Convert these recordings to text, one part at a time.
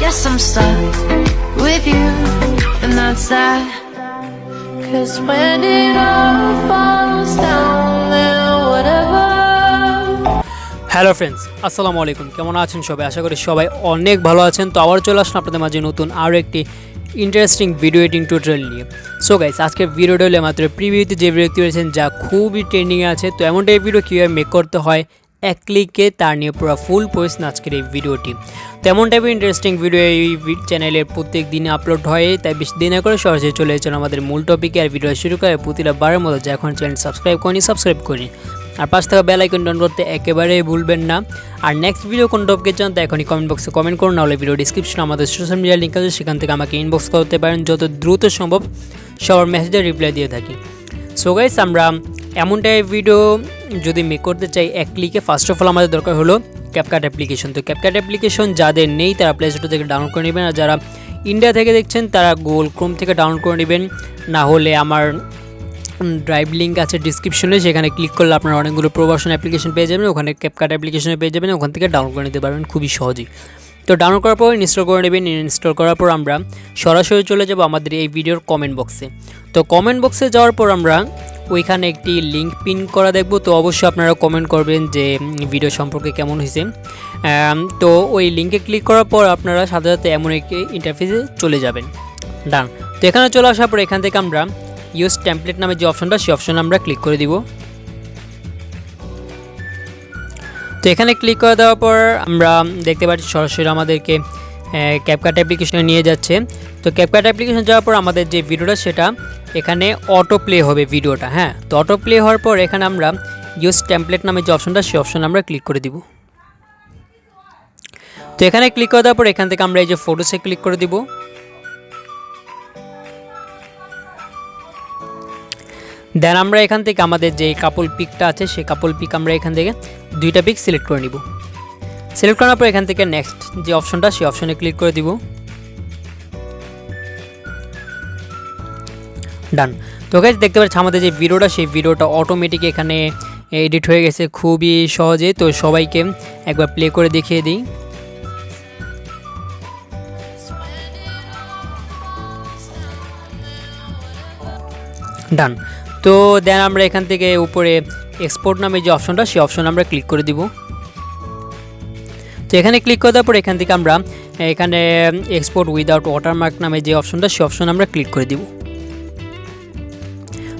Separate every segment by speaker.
Speaker 1: guess I'm stuck with you, and that's that. 'Cause when it all falls down, then whatever.
Speaker 2: Hello friends, আসসালামু আলাইকুম। কেমন আছেন সবাই? আশা করি সবাই অনেক ভালো আছেন। তো আবার চলে আসলাম আপনাদের মাঝে নতুন আরও একটি ইন্টারেস্টিং ভিডিও এডিটিং টিউটোরিয়াল নিয়ে। সো গাইস, আজকের ভিডিওটা হলে মাত্র প্রিভিউতে যে ভিডিওটি রয়েছেন যা খুবই ট্রেন্ডিংয়ে আছে। তো এমন টাইপ ভিডিও কীভাবে মেক করতে হয় এক ক্লিকে, তার নিয়ে পুরো ফুল পরিশ্রম আজকের এই ভিডিওটি। তেমন টাইপের ইন্টারেস্টিং ভিডিও এই চ্যানেলে প্রত্যেক দিনে আপলোড হয়, তাই বেশি দিন করে সরাসরি চলে এসেছেন আমাদের মূল টপিকে। আর ভিডিও শুরু করে প্রতিটা বারের মতো যে এখন চ্যানেল সাবস্ক্রাইব করি আর পাশ থেকে বেল আইকন ডাউন করতে একেবারেই ভুলবেন না। আর নেক্সট ভিডিও কোন টপিকে চান তা এখনই কমেন্ট বক্সে কমেন্ট করুন, নাহলে ভিডিও ডিসক্রিপশনে আমাদের সোশ্যাল মিডিয়া লিঙ্ক আছে, সেখান থেকে আমাকে ইনবক্স করতে পারেন। যত দ্রুত সম্ভব সবার মেসেজে রিপ্লাই দিয়ে থাকি। সো গাইস, আমরা এমনটাই ভিডিও যদি মেক করতে চাই এক ক্লিকে, ফার্স্ট অফ অল আমাদের দরকার হলো ক্যাপকাট অ্যাপ্লিকেশন। তো ক্যাপকাট অ্যাপ্লিকেশন যাদের নেই তারা প্লে স্টোর থেকে ডাউনলোড করে নেবেন, আর যারা ইন্ডিয়া থেকে দেখছেন তারা গুগল ক্রোম থেকে ডাউনলোড করে নেবেন। না হলে আমার ড্রাইভ লিঙ্ক আছে ডিসক্রিপশনে, সেখানে ক্লিক করলে আপনারা অনেকগুলো প্রোভার্সন অ্যাপ্লিকেশন পেয়ে যাবেন, ওখানে ক্যাপকাট অ্যাপ্লিকেশনে পেয়ে যাবেন, ওখান থেকে ডাউনলোড করে নিতে পারবেন খুবই সহজেই। তো ডাউনলোড করার পর ইনস্টল করে নেবেন। ইনস্টল করার পর আমরা সরাসরি চলে যাব আমাদের এই ভিডিওর কমেন্ট বক্সে। তো কমেন্ট বক্সে যাওয়ার পর আমরা ওইখানে একটি লিঙ্ক পিন করা দেখব। তো অবশ্যই আপনারা কমেন্ট করবেন যে ভিডিও সম্পর্কে কেমন হয়েছে। তো ওই লিঙ্কে ক্লিক করার পর আপনারা সাথে সাথে এমন একটি ইন্টারফেসে চলে যাবেন। ডান। তো এখানে চলে আসার পর এখান থেকে আমরা ইউজ টেমপ্লেট নামে যে অপশনটা, সেই অপশনে আমরা ক্লিক করে দিব। তো এখানে ক্লিক করে দেওয়ার পর আমরা দেখতে পাচ্ছি সরাসরি আমাদেরকে ক্যাপকাট অ্যাপ্লিকেশনে নিয়ে যাচ্ছে। তো ক্যাপকাট অ্যাপ্লিকেশন যাওয়ার পর আমাদের যে ভিডিওটা সেটা এখানে অটো প্লে হবে ভিডিওটা। হ্যাঁ, তো অটো প্লে হওয়ার পর এখানে আমরা ইউজ টেমপ্লেট নামে যে অপশনটা, সেই অপশনে আমরা ক্লিক করে দিব। তো এখানে ক্লিক করে দেওয়ার পর এখান থেকে আমরা এই যে ফটোসে ক্লিক করে দিব। দেন আমরা এখান থেকে আমাদের যে কাপল পিকটা আছে সেই কাপল পিক আমরা এখান থেকে দুইটা পিক সিলেক্ট করে নিব। সিলেক্ট করার পর এখান থেকে নেক্সট যে অপশনটা, সেই অপশনে ক্লিক করে দিব। ডান। তো গাইস, দেখতে পাচ্ছি আমাদের যে ভিডিওটা, সেই ভিডিওটা অটোমেটিক এখানে এডিট হয়ে গেছে খুবই সহজে। তো সবাইকে একবার প্লে করে দেখিয়ে দিই। ডান। তো দেন আমরা এখান থেকে উপরে এক্সপোর্ট নামে যে অপশনটা, সেই অপশনে আমরা ক্লিক করে দিব। তো এখানে ক্লিক করে দেওয়ার পর এখান থেকে আমরা এখানে এক্সপোর্ট উইদাউট ওয়াটারমার্ক নামে যে অপশনটা, সেই অপশনে আমরা ক্লিক করে দিব।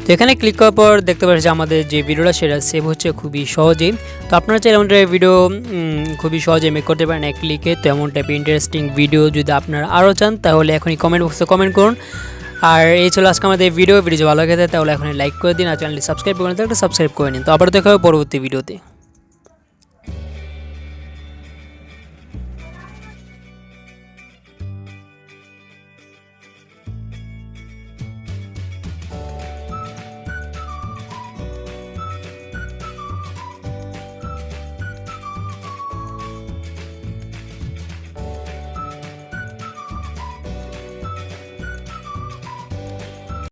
Speaker 2: তো এখানে ক্লিক করার পর দেখতে পাচ্ছি আমাদের যে ভিডিওটা সেটা সেভ হচ্ছে খুবই সহজেই। তো আপনারা চাইলে এমন টাইপের ভিডিও খুবই সহজে মেক করতে পারেন এক ক্লিকে। তো এমন টাইপের ইন্টারেস্টিং ভিডিও যদি আপনারা আরও চান তাহলে এখনই কমেন্ট বক্সে কমেন্ট করুন। আর এই চলে আজকে আমাদের ভিডিও ভালো লাগে তাহলে এখনই লাইক করে দিন, আর চ্যানেলটি সাবস্ক্রাইব করে নিন, সাবস্ক্রাইব করে নিন। তো আবার দেখা হবে পরবর্তী ভিডিওতে।